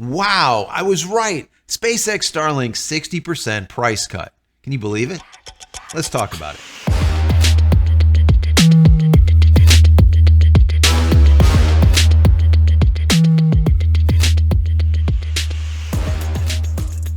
Wow, I was right. SpaceX Starlink 60% price cut. Can you believe it? Let's talk about it.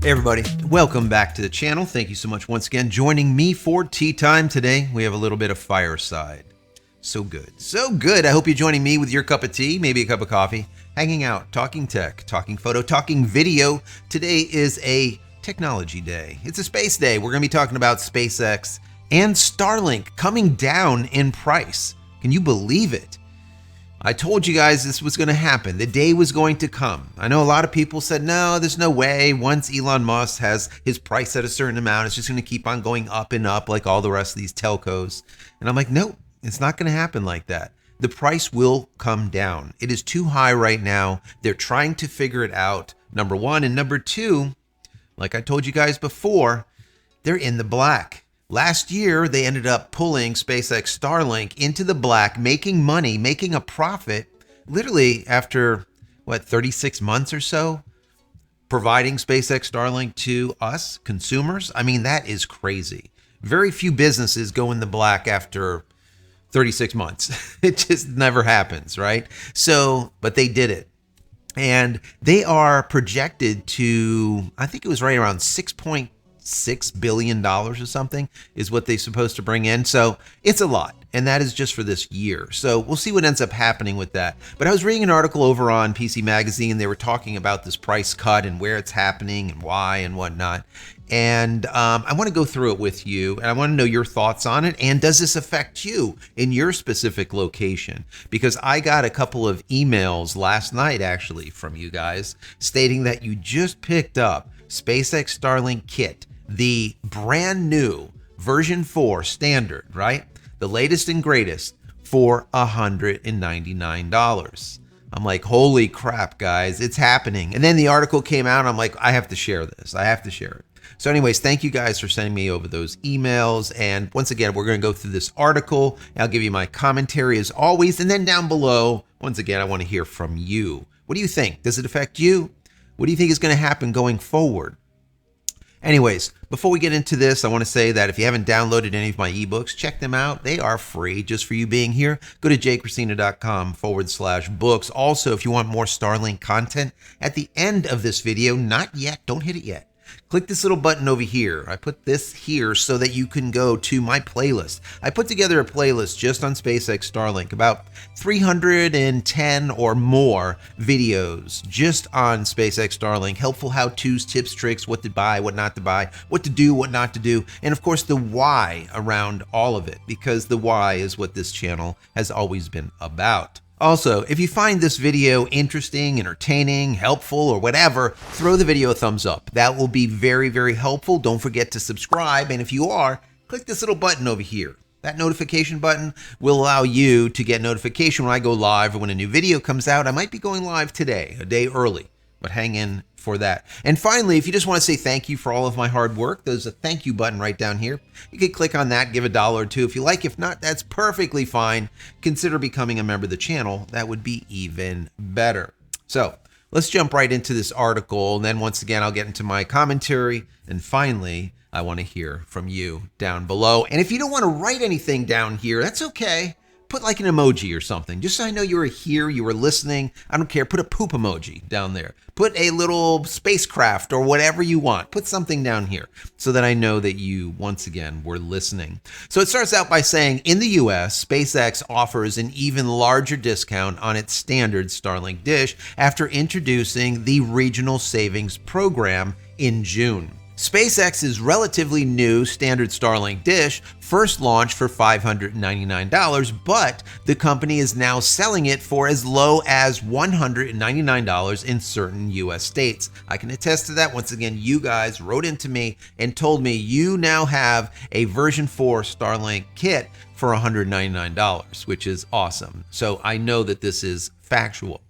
Hey everybody, welcome back to the channel. Thank you so much once again joining me for tea time today. We have a little bit of fireside. So good, so good. I hope you're joining me with your cup of tea, maybe a cup of coffee, hanging out, talking tech, talking photo, talking video. Today is a technology day. It's a space day. We're gonna be talking about SpaceX and Starlink coming down in price. Can you believe it? I told you guys this was going to happen. The day was going to come. I know a lot of people said, no, there's no way. Once Elon Musk has his price at a certain amount, it's just going to keep on going up and up like all the rest of these telcos. And I'm like, no, it's not going to happen like that. The price will come down. It is too high right now. They're trying to figure it out, number one. And number two, like I told you guys before, they're in the black. Last year, they ended up pulling SpaceX Starlink into the black, making money, making a profit, literally after, 36 months or so, providing SpaceX Starlink to us, consumers. I mean, that is crazy. Very few businesses go in the black after 36 months. It just never happens, right? So, but they did it. And they are projected to, I think it was right around $6.6 billion or something is what they're supposed to bring in. So it's a lot. And that is just for this year. So we'll see what ends up happening with that. But I was reading an article over on PC Magazine. They were talking about this price cut and where it's happening and why and whatnot. And I want to go through it with you. And I want to know your thoughts on it. And does this affect you in your specific location? Because I got a couple of emails last night, actually, from you guys stating that you just picked up SpaceX Starlink Kit, the brand new version 4 standard, right? The latest and greatest for $199. I'm like, holy crap, guys, it's happening. And then the article came out. I'm like, I have to share this. I have to share it. So anyways, thank you guys for sending me over those emails. And once again, we're going to go through this article. I'll give you my commentary as always. And then down below, once again, I want to hear from you. What do you think? Does it affect you? What do you think is going to happen going forward? Anyways, before we get into this, I want to say that if you haven't downloaded any of my ebooks, check them out. They are free just for you being here. Go to JCristina.com/books. Also, if you want more Starlink content, at the end of this video, not yet, don't hit it yet. Click this little button over here. I put this here so that you can go to my playlist. I put together a playlist just on SpaceX Starlink, about 310 or more videos just on SpaceX Starlink, helpful how-tos, tips, tricks, what to buy, what not to buy, what to do, what not to do, and of course the why around all of it, because the why is what this channel has always been about. Also, if you find this video interesting, entertaining, helpful, or whatever, throw the video a thumbs up. That will be very, very helpful. Don't forget to subscribe. And if you are, click this little button over here. That notification button will allow you to get notification when I go live or when a new video comes out. I might be going live today, a day early, but hang in for that. And finally, if you just want to say thank you for all of my hard work, there's a thank you button right down here. You can click on that, give $1 or $2 if you like. If not, that's perfectly fine. Consider becoming a member of the channel. That would be even better. So let's jump right into this article. And then once again, I'll get into my commentary. And finally, I want to hear from you down below. And if you don't want to write anything down here, that's okay. Put like an emoji or something, just so I know you were here, you were listening. I don't care. Put a poop emoji down there. Put a little spacecraft or whatever you want. Put something down here so that I know that you, once again, were listening. So it starts out by saying, in the US, SpaceX offers an even larger discount on its standard Starlink dish after introducing the Regional Savings Program in June. SpaceX's relatively new standard Starlink dish first launched for $599, but the company is now selling it for as low as $199 in certain US states. I can attest to that. Once again, you guys wrote into me and told me you now have a version 4 Starlink kit for $199, which is awesome. So I know that this is factual.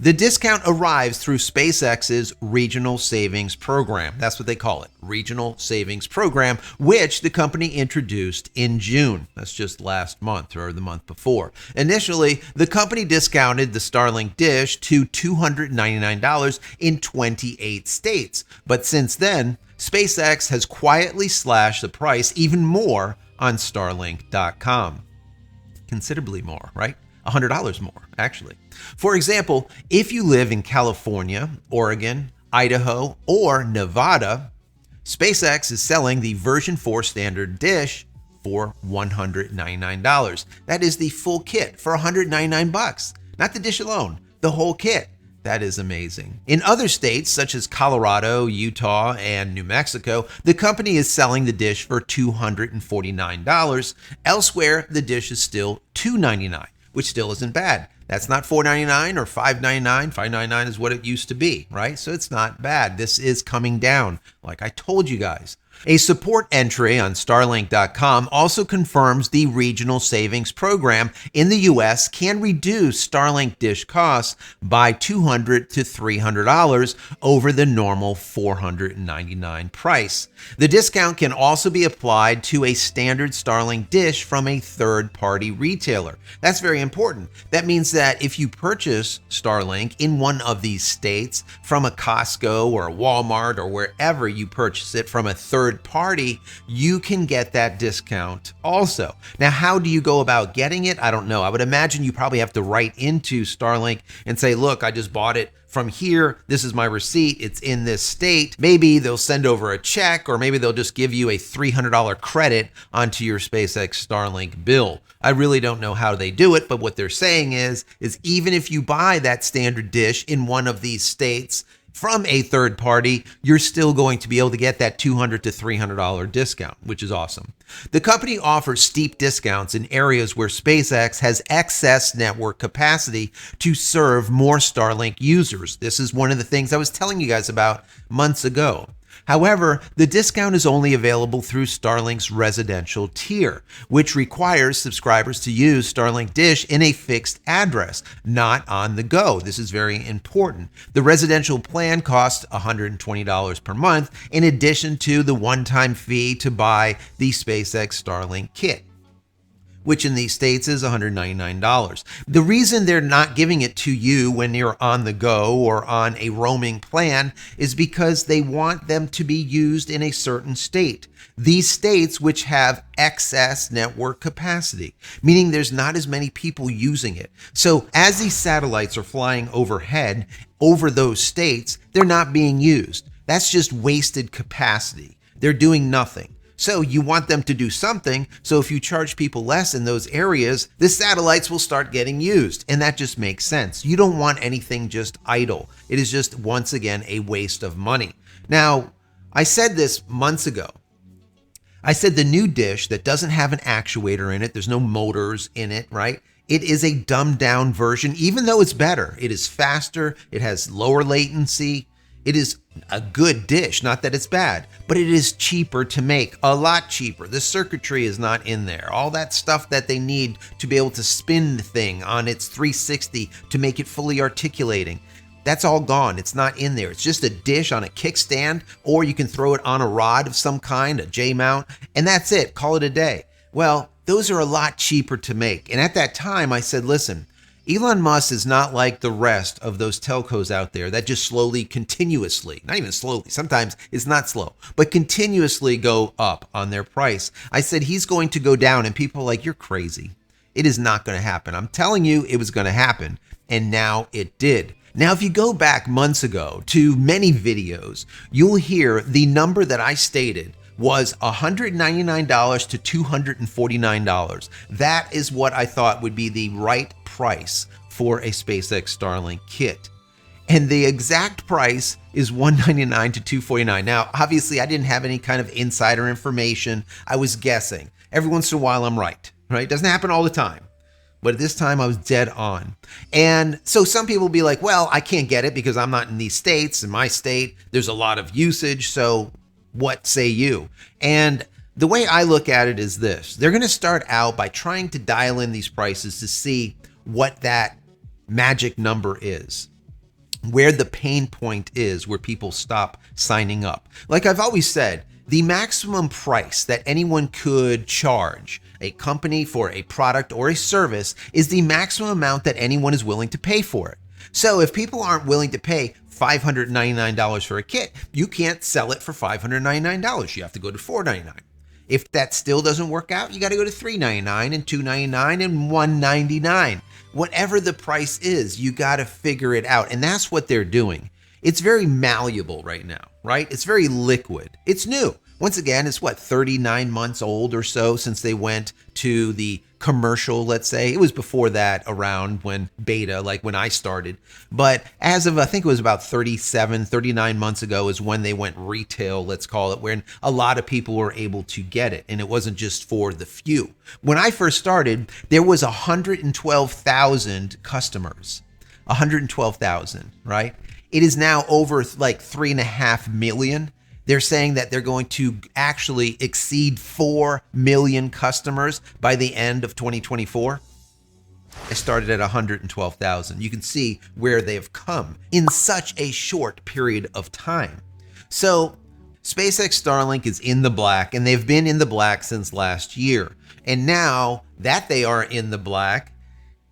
The discount arrives through SpaceX's Regional Savings Program. That's what they call it, Regional Savings Program, which the company introduced in June. That's just last month or the month before. Initially, the company discounted the Starlink dish to $299 in 28 states. But since then, SpaceX has quietly slashed the price even more on Starlink.com. Considerably more, right? $100 more, actually. For example, if you live in California, Oregon, Idaho, or Nevada, SpaceX is selling the version 4 standard dish for $199. That is the full kit for $199. Not the dish alone, the whole kit. That is amazing. In other states, such as Colorado, Utah, and New Mexico, the company is selling the dish for $249. Elsewhere, the dish is still $299, which still isn't bad. That's not $499 or $599. $599 is what it used to be, right? So it's not bad. This is coming down, like I told you guys. A support entry on Starlink.com also confirms the Regional Savings Program in the U.S. can reduce Starlink dish costs by $200 to $300 over the normal $499 price. The discount can also be applied to a standard Starlink dish from a third-party retailer. That's very important. That means that if you purchase Starlink in one of these states from a Costco or a Walmart or wherever you purchase it from a third party, you can get that discount also. Now, how do you go about getting it? I don't know. I would imagine you probably have to write into Starlink and say, look, I just bought it from here. This is my receipt. It's in this state. Maybe they'll send over a check, or maybe they'll just give you a $300 credit onto your SpaceX Starlink bill. I really don't know how they do it, but what they're saying is even if you buy that standard dish in one of these states from a third party, you're still going to be able to get that $200 to $300 discount, which is awesome. The company offers steep discounts in areas where SpaceX has excess network capacity to serve more Starlink users. This is one of the things I was telling you guys about months ago. However, the discount is only available through Starlink's residential tier, which requires subscribers to use Starlink Dish in a fixed address, not on the go. This is very important. The residential plan costs $120 per month, in addition to the one-time fee to buy the SpaceX Starlink Kit, which in these states is $199. The reason they're not giving it to you when you're on the go or on a roaming plan is because they want them to be used in a certain state. These states which have excess network capacity, meaning there's not as many people using it. So as these satellites are flying overhead over those states, they're not being used. That's just wasted capacity. They're doing nothing. So you want them to do something. So if you charge people less in those areas, the satellites will start getting used. And that just makes sense. You don't want anything just idle. It is just, once again, a waste of money. Now, I said this months ago. I said the new dish that doesn't have an actuator in it, there's no motors in it, right? It is a dumbed down version, even though it's better. It is faster. It has lower latency. It is a good dish, not that it's bad, but it is cheaper to make, a lot cheaper. The circuitry is not in there. All that stuff that they need to be able to spin the thing on its 360 to make it fully articulating, that's all gone. It's not in there. It's just a dish on a kickstand, or you can throw it on a rod of some kind, a J-mount, and that's it. Call it a day. Well, those are a lot cheaper to make. And at that time, I said, listen, Elon Musk is not like the rest of those telcos out there that just slowly, continuously, not even slowly, sometimes it's not slow, but continuously go up on their price. I said he's going to go down, and people are like, you're crazy. It is not going to happen. I'm telling you it was going to happen, and now it did. Now, if you go back months ago to many videos, you'll hear the number that I stated was $199 to $249. That is what I thought would be the right price for a SpaceX Starlink kit. And the exact price is $199 to $249. Now, obviously, I didn't have any kind of insider information. I was guessing. Every once in a while, I'm right? It doesn't happen all the time. But this time I was dead on. And so some people will be like, well, I can't get it because I'm not in these states. In my state, there's a lot of usage. So what say you? And the way I look at it is this. They're going to start out by trying to dial in these prices to see what that magic number is. where the pain point is, where people stop signing up. Like I've always said, the maximum price that anyone could charge a company for a product or a service is the maximum amount that anyone is willing to pay for it. So if people aren't willing to pay $599 for a kit, you can't sell it for $599. You have to go to $499. If that still doesn't work out, you got to go to $399 and $299 and $199. Whatever the price is, you got to figure it out. And that's what they're doing. It's very malleable right now, right? It's very liquid. It's new. Once again, it's 39 months old or so since they went to the commercial, let's say. It was before that, around when beta, like when I started. But as of, I think it was about 39 months ago is when they went retail, let's call it, when a lot of people were able to get it. And it wasn't just for the few. When I first started, there was 112,000 customers. 112,000, right? It is now over like 3.5 million. They're saying that they're going to actually exceed 4 million customers by the end of 2024. I started at 112,000. You can see where they've come in such a short period of time. So SpaceX Starlink is in the black, and they've been in the black since last year. And now that they are in the black,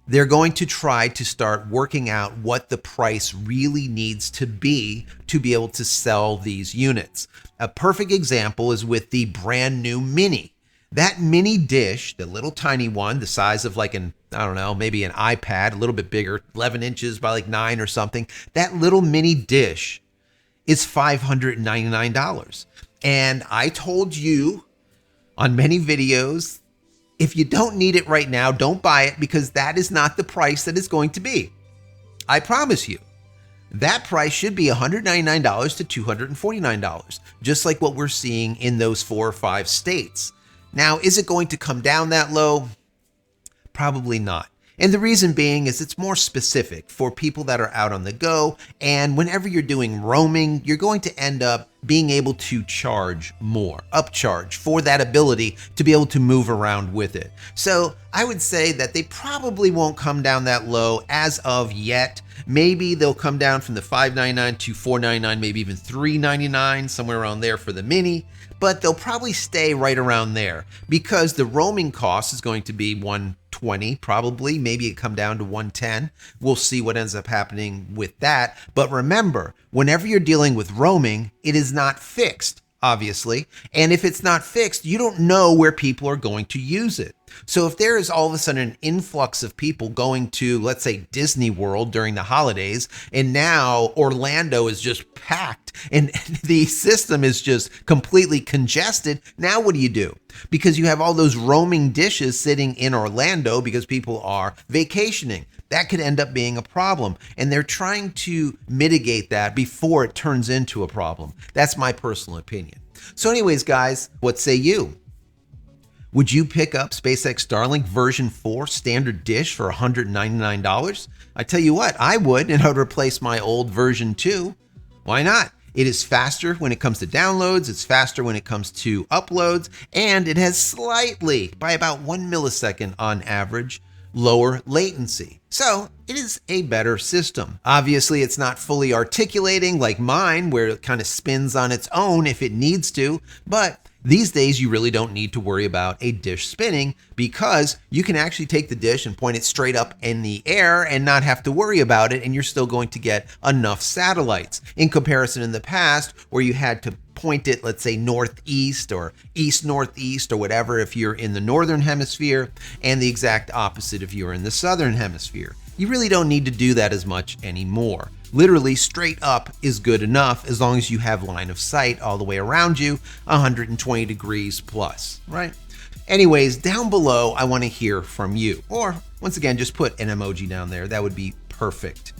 they're going to try to start working out what the price really needs to be able to sell these units. A perfect example is with the brand new Mini. That mini dish, the little tiny one, the size of like an, I don't know, maybe an iPad, a little bit bigger, 11 inches by like 9 or something. That little mini dish is $599. And I told you on many videos, if you don't need it right now, don't buy it, because that is not the price that it's going to be. I promise you. That price should be $199 to $249, just like what we're seeing in those 4 or 5 states. Now, is it going to come down that low? Probably not. And the reason being is it's more specific for people that are out on the go. And whenever you're doing roaming, you're going to end up being able to charge more, upcharge for that ability to be able to move around with it. So I would say that they probably won't come down that low as of yet. Maybe they'll come down from the $599 to $499, maybe even $399, somewhere around there for the Mini. But they'll probably stay right around there because the roaming cost is going to be $120, probably. Maybe it come down to $110. We'll see what ends up happening with that. But remember, whenever you're dealing with roaming, it is not fixed, obviously. And if it's not fixed, you don't know where people are going to use it. So if there is all of a sudden an influx of people going to, let's say, Disney World during the holidays, and now Orlando is just packed and the system is just completely congested, now what do? Because you have all those roaming dishes sitting in Orlando because people are vacationing. That could end up being a problem. And they're trying to mitigate that before it turns into a problem. That's my personal opinion. So anyways, guys, what say you? Would you pick up SpaceX Starlink version 4 standard dish for $199? I tell you what, I would, and I would replace my old version 2. Why not? It is faster when it comes to downloads, it's faster when it comes to uploads, and it has slightly, by about 1 millisecond on average, lower latency. So it is a better system. Obviously, it's not fully articulating like mine, where it kind of spins on its own if it needs to, but these days, you really don't need to worry about a dish spinning because you can actually take the dish and point it straight up in the air and not have to worry about it, and you're still going to get enough satellites. In comparison in the past, where you had to point it, let's say, northeast or east-northeast or whatever if you're in the northern hemisphere, and the exact opposite if you're in the southern hemisphere. You really don't need to do that as much anymore. Literally straight up is good enough as long as you have line of sight all the way around you, 120 degrees plus, right? Anyways, down below, I want to hear from you. Or once again, just put an emoji down there. That would be perfect.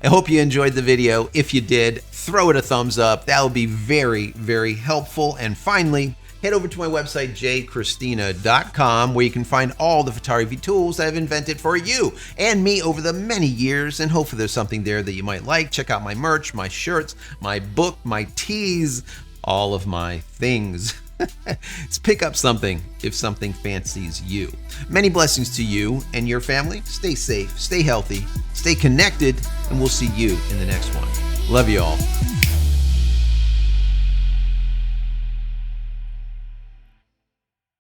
I hope you enjoyed the video. If you did, throw it a thumbs up. That would be very, very helpful. And finally, head over to my website, JCristina.com, where you can find all the photography tools I've invented for you and me over the many years, and hopefully there's something there that you might like. Check out my merch, my shirts, my book, my teas, all of my things. Let's pick up something if something fancies you. Many blessings to you and your family. Stay safe, stay healthy, stay connected, and we'll see you in the next one. Love you all.